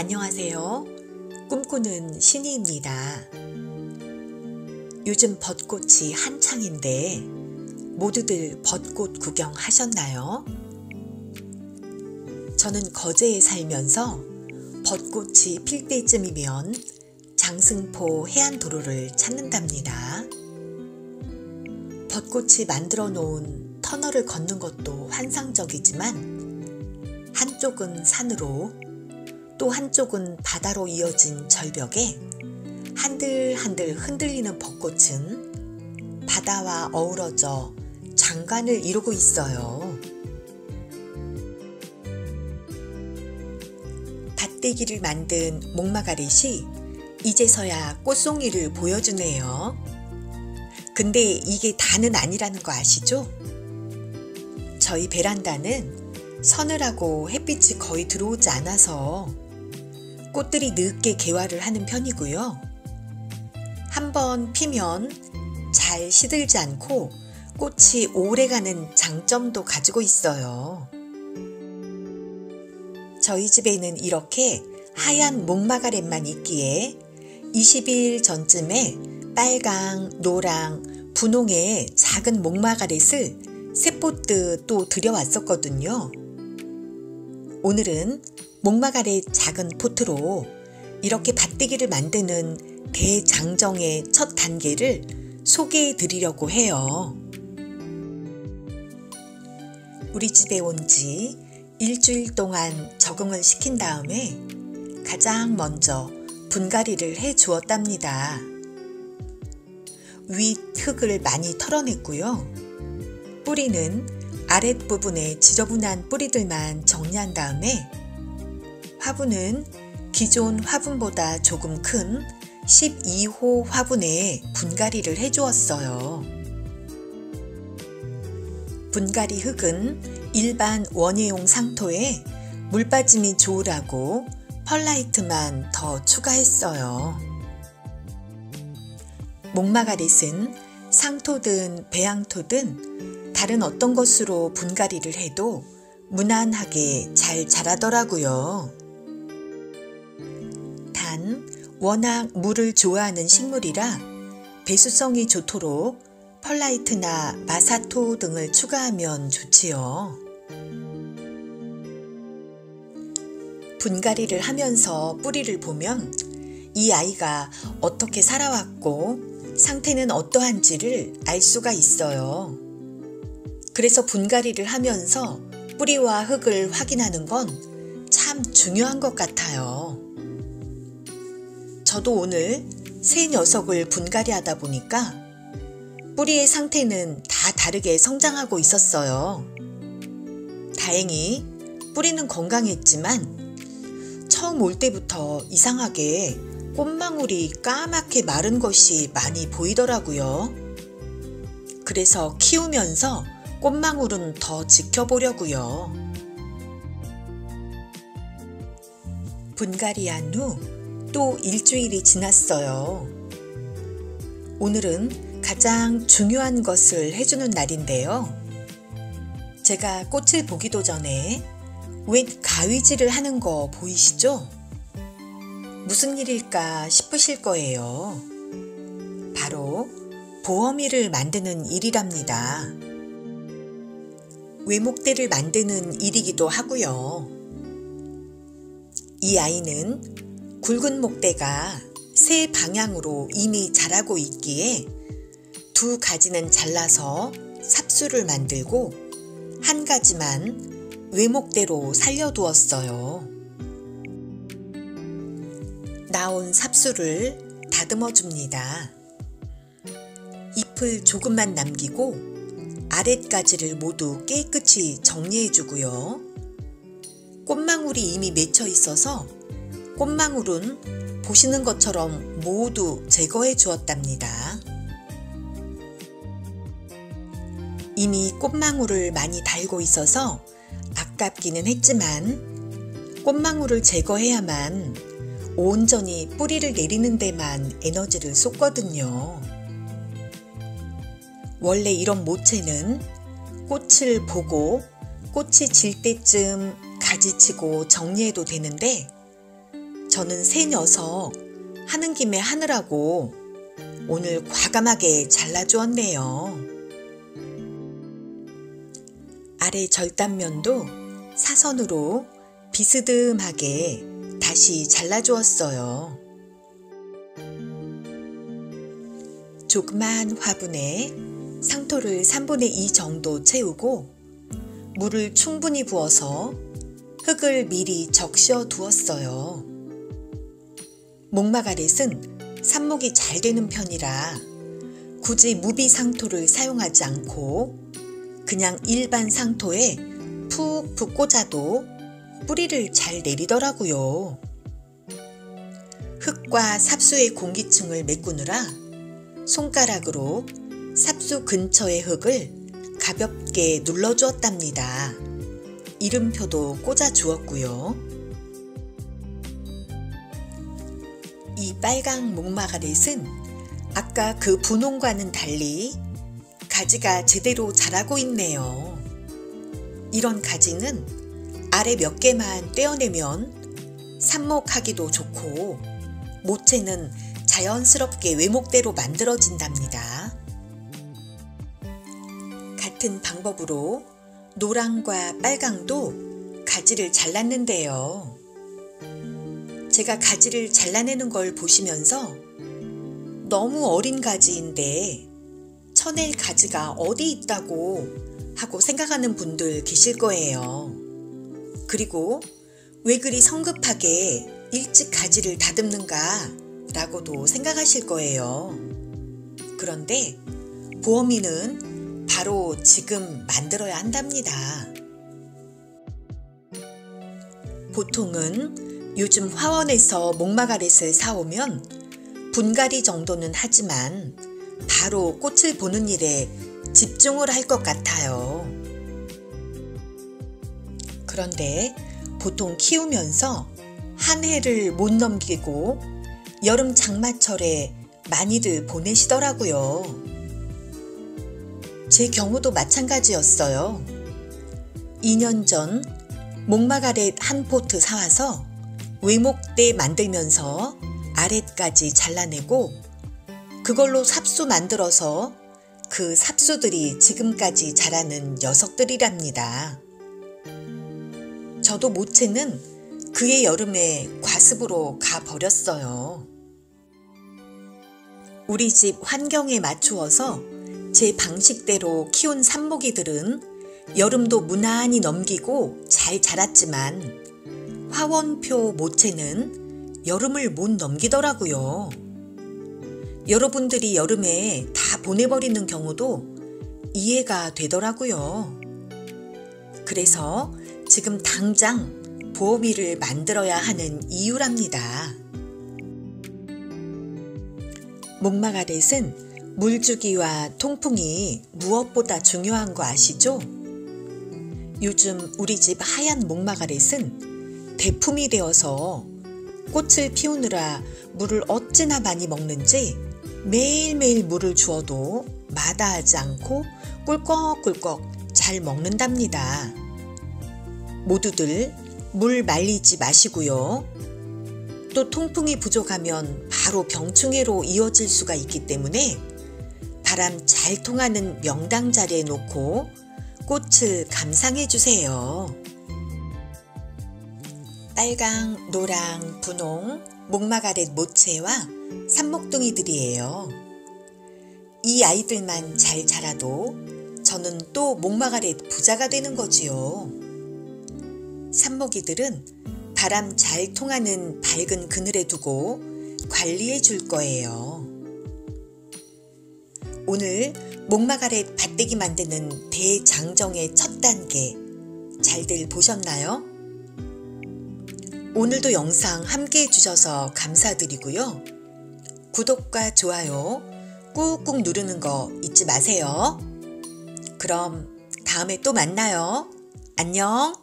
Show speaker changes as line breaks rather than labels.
안녕하세요. 꿈꾸는 신이입니다. 요즘 벚꽃이 한창인데 모두들 벚꽃 구경하셨나요? 저는 거제에 살면서 벚꽃이 필 때쯤이면 장승포 해안도로를 찾는답니다. 벚꽃이 만들어 놓은 터널을 걷는 것도 환상적이지만 한쪽은 산으로 또 한쪽은 바다로 이어진 절벽에 한들한들 흔들리는 벚꽃은 바다와 어우러져 장관을 이루고 있어요. 밭대기를 만든 목마가렛이 이제서야 꽃송이를 보여주네요. 근데 이게 다는 아니라는 거 아시죠? 저희 베란다는 서늘하고 햇빛이 거의 들어오지 않아서 꽃들이 늦게 개화를 하는 편이고요. 한번 피면 잘 시들지 않고 꽃이 오래가는 장점도 가지고 있어요. 저희 집에는 이렇게 하얀 목마가렛만 있기에 20일 전쯤에 빨강, 노랑, 분홍의 작은 목마가렛을 세포트 또 들여왔었거든요. 오늘은 목마가렛 작은 포트로 이렇게 밭대기를 만드는 대장정의 첫 단계를 소개해 드리려고 해요. 우리 집에 온 지 일주일 동안 적응을 시킨 다음에 가장 먼저 분갈이를 해 주었답니다. 윗 흙을 많이 털어냈고요. 뿌리는 아랫부분에 지저분한 뿌리들만 정리한 다음에 화분은 기존 화분보다 조금 큰 12호 화분에 분갈이를 해주었어요. 분갈이 흙은 일반 원예용 상토에 물 빠짐이 좋으라고 펄라이트만 더 추가했어요. 목마가렛은 상토든 배양토든 다른 어떤 것으로 분갈이를 해도 무난하게 잘 자라더라고요. 단 워낙 물을 좋아하는 식물이라 배수성이 좋도록 펄라이트나 마사토 등을 추가하면 좋지요. 분갈이를 하면서 뿌리를 보면 이 아이가 어떻게 살아왔고 상태는 어떠한지를 알 수가 있어요. 그래서 분갈이를 하면서 뿌리와 흙을 확인하는 건 참 중요한 것 같아요. 저도 오늘 새 녀석을 분갈이 하다 보니까 뿌리의 상태는 다 다르게 성장하고 있었어요. 다행히 뿌리는 건강했지만 처음 올 때부터 이상하게 꽃망울이 까맣게 마른 것이 많이 보이더라고요. 그래서 키우면서 꽃망울은 더 지켜보려고요. 분갈이한 후 또 일주일이 지났어요. 오늘은 가장 중요한 것을 해주는 날인데요. 제가 꽃을 보기도 전에 웬 가위질을 하는 거 보이시죠? 무슨 일일까 싶으실 거예요. 바로 보험이를 만드는 일이랍니다. 외목대를 만드는 일이기도 하고요. 이 아이는 굵은 목대가 세 방향으로 이미 자라고 있기에 두 가지는 잘라서 삽수를 만들고 한 가지만 외목대로 살려두었어요. 나온 삽수를 다듬어 줍니다. 잎을 조금만 남기고 아랫가지를 모두 깨끗이 정리해 주고요. 꽃망울이 이미 맺혀 있어서 꽃망울은 보시는 것처럼 모두 제거해 주었답니다. 이미 꽃망울을 많이 달고 있어서 아깝기는 했지만 꽃망울을 제거해야만 온전히 뿌리를 내리는 데만 에너지를 쏟거든요. 원래 이런 모체는 꽃을 보고 꽃이 질 때쯤 가지치고 정리해도 되는데 저는 새 녀석 하는 김에 하느라고 오늘 과감하게 잘라주었네요. 아래 절단면도 사선으로 비스듬하게 다시 잘라주었어요. 조그만 화분에 상토를 3분의 2 정도 채우고 물을 충분히 부어서 흙을 미리 적셔 두었어요. 목마가렛은 삽목이 잘 되는 편이라 굳이 무비 상토를 사용하지 않고 그냥 일반 상토에 푹푹 꽂아도 뿌리를 잘 내리더라고요. 흙과 삽수의 공기층을 메꾸느라 손가락으로 삽수 근처의 흙을 가볍게 눌러주었답니다. 이름표도 꽂아주었고요. 이 빨강 목마가렛은 아까 그 분홍과는 달리 가지가 제대로 자라고 있네요. 이런 가지는 아래 몇 개만 떼어내면 삽목하기도 좋고 모체는 자연스럽게 외목대로 만들어진답니다. 같은 방법으로 노랑과 빨강도 가지를 잘랐는데요. 제가 가지를 잘라내는 걸 보시면서 너무 어린 가지인데 쳐낼 가지가 어디 있다고 하고 생각하는 분들 계실 거예요. 그리고 왜 그리 성급하게 일찍 가지를 다듬는가 라고도 생각하실 거예요. 그런데 보어미는 바로 지금 만들어야 한답니다. 보통은 요즘 화원에서 목마가렛을 사오면 분갈이 정도는 하지만 바로 꽃을 보는 일에 집중을 할 것 같아요. 그런데 보통 키우면서 한 해를 못 넘기고 여름 장마철에 많이들 보내시더라고요. 제 경우도 마찬가지였어요. 2년 전 목마가렛 한 포트 사와서 외목대 만들면서 아랫까지 잘라내고 그걸로 삽수 만들어서 그 삽수들이 지금까지 자라는 녀석들이랍니다. 저도 모체는 그해 여름에 과습으로 가버렸어요. 우리 집 환경에 맞추어서 제 방식대로 키운 삽목이들은 여름도 무난히 넘기고 잘 자랐지만 화원표 모체는 여름을 못 넘기더라고요. 여러분들이 여름에 다 보내버리는 경우도 이해가 되더라고요. 그래서 지금 당장 보어미를 만들어야 하는 이유랍니다. 목마가렛은 물주기와 통풍이 무엇보다 중요한 거 아시죠? 요즘 우리 집 하얀 목마가렛은 대품이 되어서 꽃을 피우느라 물을 어찌나 많이 먹는지 매일매일 물을 주어도 마다하지 않고 꿀꺽꿀꺽 잘 먹는답니다. 모두들 물 말리지 마시고요. 또 통풍이 부족하면 바로 병충해로 이어질 수가 있기 때문에 바람 잘 통하는 명당 자리에 놓고 꽃을 감상해 주세요. 빨강, 노랑, 분홍, 목마가렛 모체와 삽목둥이들이에요. 이 아이들만 잘 자라도 저는 또 목마가렛 부자가 되는 거지요. 삽목이들은 바람 잘 통하는 밝은 그늘에 두고 관리해 줄 거예요. 오늘 목마가렛 밭대기 만드는 대장정의 첫 단계 잘들 보셨나요? 오늘도 영상 함께 해주셔서 감사드리고요. 구독과 좋아요 꾹꾹 누르는 거 잊지 마세요. 그럼 다음에 또 만나요. 안녕.